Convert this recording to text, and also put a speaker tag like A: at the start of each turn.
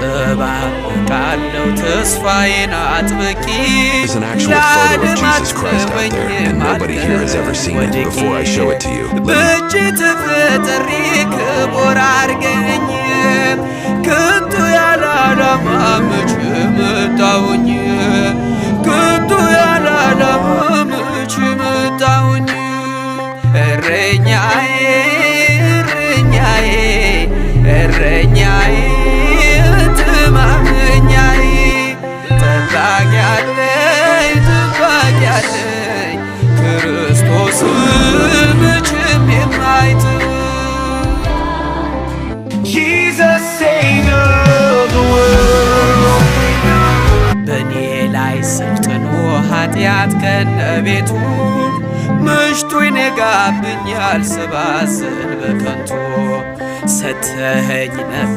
A: እጠባበቃለሁ ተስፋዬን አጥብቄ
B: There's an actual photo of Jesus Christ out there, and nobody here has ever seen it before I show it to you.
A: በእጅ ተፈጥሬ ክቡር አድርገኝ ከንቱ ያለ ዓላማ መች መጣሁኝ ከንቱ ያለ ዓላማ መች መጣሁኝ እረኛዬ እረኛዬ እረኛዬ ተማመኛዬ ጠባቂ አለኝ ጠባቂ አለኝ ክርስቶስ መቼም የማይተው
C: Jesus Savior of the world.
A: በኔ ላይ ሰልጥኖ ኃጢአት ከነቤቱ መሽቶ ይነጋብኛል ስባዝን በከንቱ ሰተኸኝ ነበር